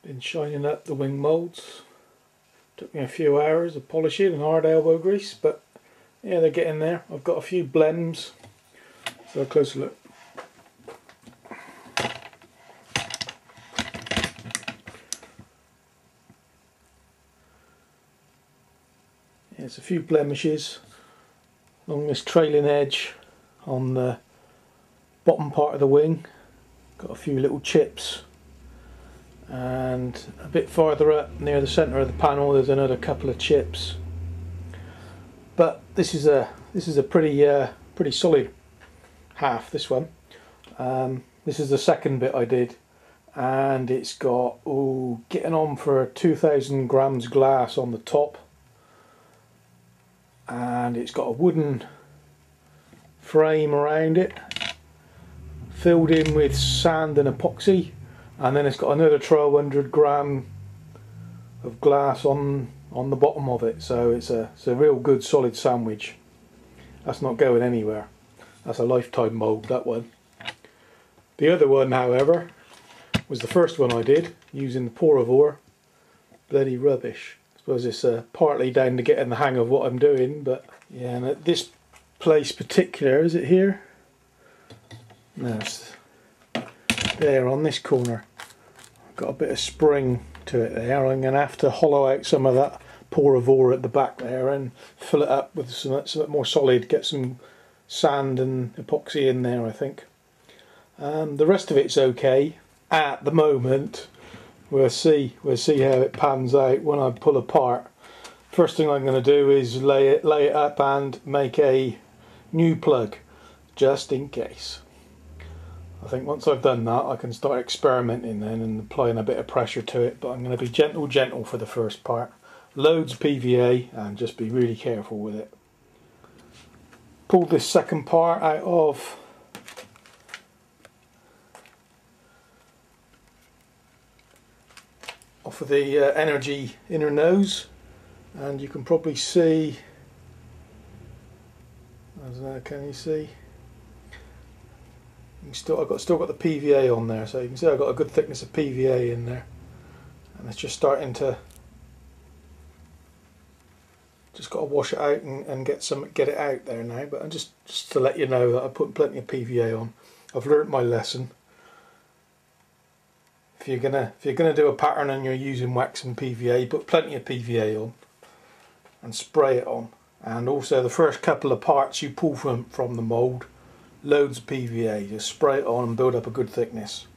Been shining up the wing moulds. Took me a few hours of polishing and hard elbow grease, but yeah, they're getting there. I've got a few blems. So a closer look. Yeah, there's a few blemishes along this trailing edge on the bottom part of the wing. Got a few little chips. And a bit farther up near the centre of the panel there's another couple of chips, but this is a pretty solid half, this one. This is the second bit I did, and it's got getting on for 2,000 grams glass on the top, and it's got a wooden frame around it filled in with sand and epoxy. And then it's got another 1,200 gram of glass on the bottom of it, so it's a real good solid sandwich. That's not going anywhere. That's a lifetime mould, that one. The other one, however, was the first one I did using the poravor. Bloody rubbish. I suppose it's partly down to getting the hang of what I'm doing, but yeah. And at this place particular, is it here? No, it's there on this corner. I've got a bit of spring to it there. I'm going to have to hollow out some of that poravor at the back there and fill it up with something more solid, get some sand and epoxy in there, I think. The rest of it's okay at the moment. We'll see how it pans out when I pull apart. First thing I'm going to do is lay it up and make a new plug, just in case. I think once I've done that I can start experimenting then and applying a bit of pressure to it, but I'm going to be gentle for the first part. Loads of PVA and just be really careful with it. Pulled this second part out of the energy inner nose, and you can probably see, I don't know, can you see? I've still got the PVA on there, so you can see I've got a good thickness of PVA in there, and it's just starting to, just got to wash it out and get it out there now. But just to let you know that I put plenty of PVA on. I've learnt my lesson. If you're gonna do a pattern and you're using wax and PVA, put plenty of PVA on and spray it on. And also the first couple of parts you pull from the mould, loads of PVA, just spray it on and build up a good thickness.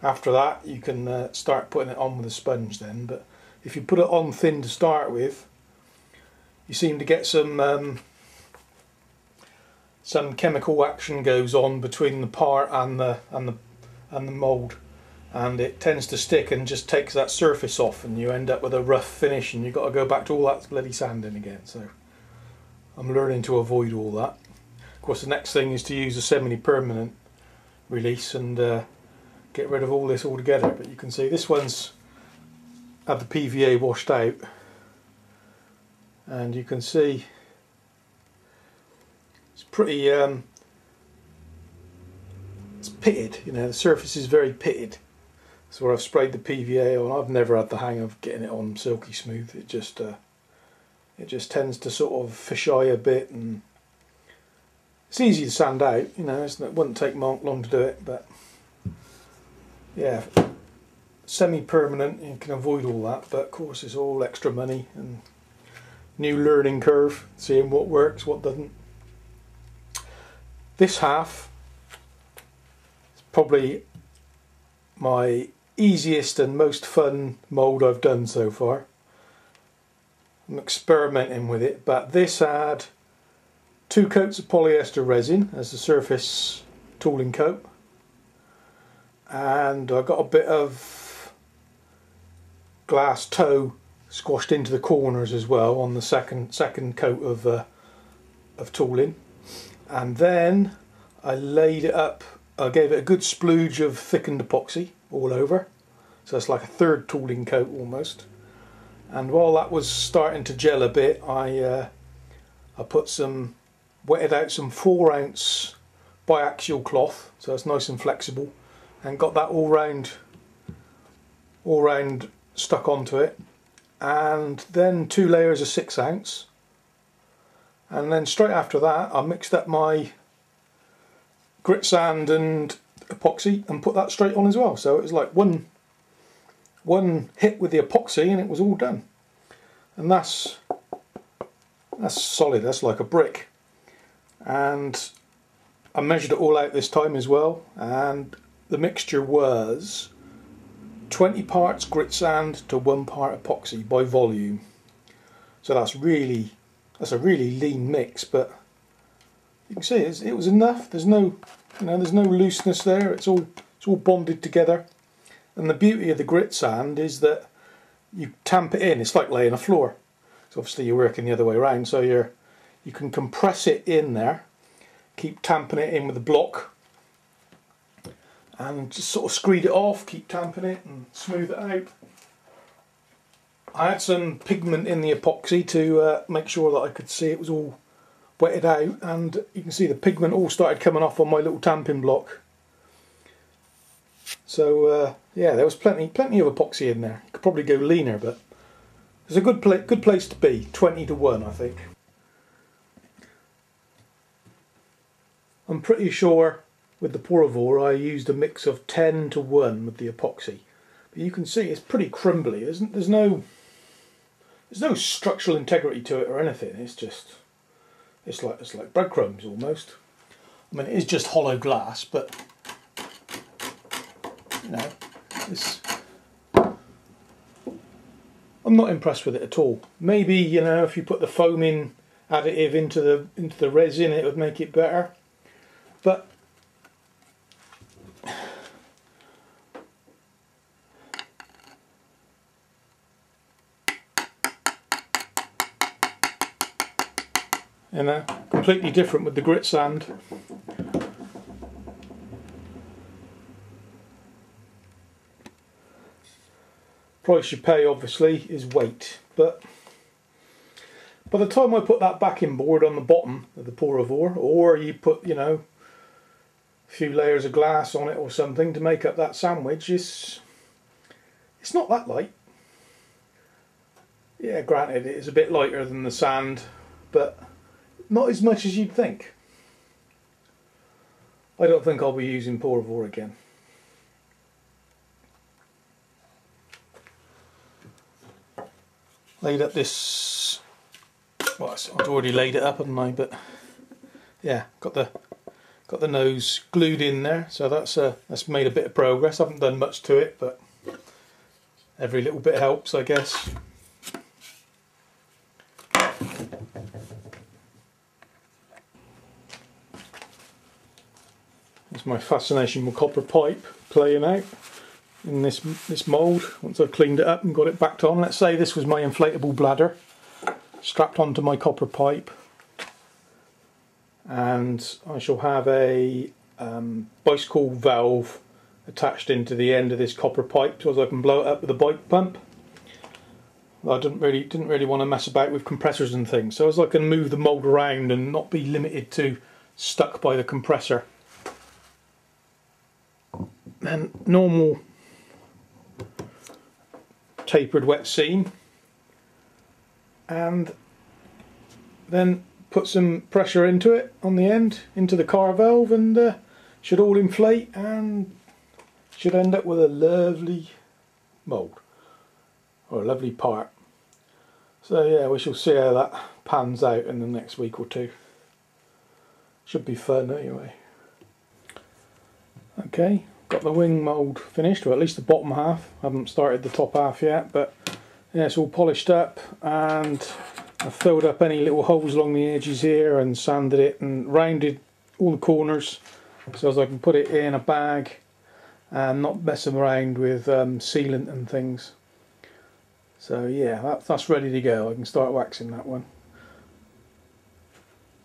After that you can start putting it on with a sponge then, but if you put it on thin to start with, you seem to get some chemical action goes on between the part and the mould, and it tends to stick and just takes that surface off, and you end up with a rough finish and you've got to go back to all that bloody sanding again. So I'm learning to avoid all that. Of course, the next thing is to use a semi-permanent release and get rid of all this altogether. But you can see this one's had the PVA washed out, and you can see it's pretty it's pitted. You know, the surface is very pitted. So where I've sprayed the PVA on, I've never had the hang of getting it on silky smooth. It just tends to sort of fisheye a bit, and it's easy to sand out, you know, it wouldn't take long to do it, but yeah, semi-permanent, you can avoid all that, but of course it's all extra money and new learning curve, seeing what works, what doesn't. This half is probably my easiest and most fun mould I've done so far. I'm experimenting with it, but this had 2 coats of polyester resin as the surface tooling coat, and I got a bit of glass toe squashed into the corners as well on the second coat of tooling, and then I laid it up. I gave it a good splooge of thickened epoxy all over, so it's like a third tooling coat almost. And while that was starting to gel a bit, I wetted out some 4-ounce biaxial cloth, so it's nice and flexible, and got that all round stuck onto it, and then 2 layers of 6 ounce, and then straight after that I mixed up my grit sand and epoxy and put that straight on as well. So it was like one hit with the epoxy and it was all done. And that's solid, that's like a brick. And I measured it all out this time as well, and the mixture was 20 parts grit sand to 1 part epoxy by volume. So that's a really lean mix, but you can see it was enough. There's no, there's no looseness there. It's all bonded together. And the beauty of the grit sand is that you tamp it in. It's like laying a floor. So obviously you're working the other way around. So you can compress it in there, keep tamping it in with the block, and just sort of screed it off. Keep tamping it and smooth it out. I had some pigment in the epoxy to make sure that I could see it was all wetted out, and you can see the pigment all started coming off on my little tamping block. So yeah, there was plenty of epoxy in there. You could probably go leaner, but it's a good place to be. 20 to 1, I think. I'm pretty sure with the poravor I used a mix of 10 to 1 with the epoxy. But you can see it's pretty crumbly. There's no structural integrity to it or anything. It's like breadcrumbs almost. I mean, it is just hollow glass, but I'm not impressed with it at all. Maybe if you put the foaming additive into the resin, it would make it better. But completely different with the grit sand. Price you pay obviously is weight, but by the time I put that backing board on the bottom of the poravor, or you put a few layers of glass on it or something to make up that sandwich, it's not that light. Yeah, granted it is a bit lighter than the sand, but not as much as you'd think. I don't think I'll be using poravor again. Laid up this, well, I've already laid it up, haven't I? But yeah, got the nose glued in there, so that's made a bit of progress. I haven't done much to it, but every little bit helps, I guess. There's my fascination with copper pipe playing out in this mould. Once I've cleaned it up and got it backed on, let's say this was my inflatable bladder strapped onto my copper pipe, and I shall have a bicycle valve attached into the end of this copper pipe so as I can blow it up with a bike pump. I didn't really want to mess about with compressors and things, so as I can move the mould around and not be limited to stuck by the compressor. Then normal tapered wet seam, and then put some pressure into it on the end, into the car valve, and should all inflate and should end up with a lovely mould, or a lovely part. So yeah, we shall see how that pans out in the next week or two. Should be fun anyway. Okay, got the wing mould finished, or at least the bottom half. I haven't started the top half yet, but yeah, it's all polished up, and I filled up any little holes along the edges here and sanded it and rounded all the corners so as I can put it in a bag and not messing around with sealant and things. So yeah, that's ready to go. I can start waxing that one.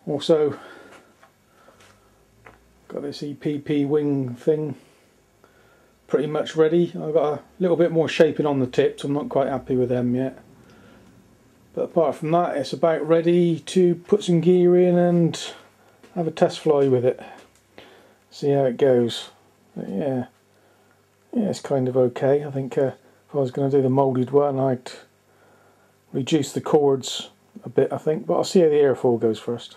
Also got this EPP wing thing pretty much ready. I've got a little bit more shaping on the tips. I'm not quite happy with them yet, but apart from that, it's about ready to put some gear in and have a test fly with it, see how it goes. But yeah, it's kind of okay. I think If I was going to do the moulded one, I'd reduce the cords a bit, I think, but I'll see how the airfoil goes first.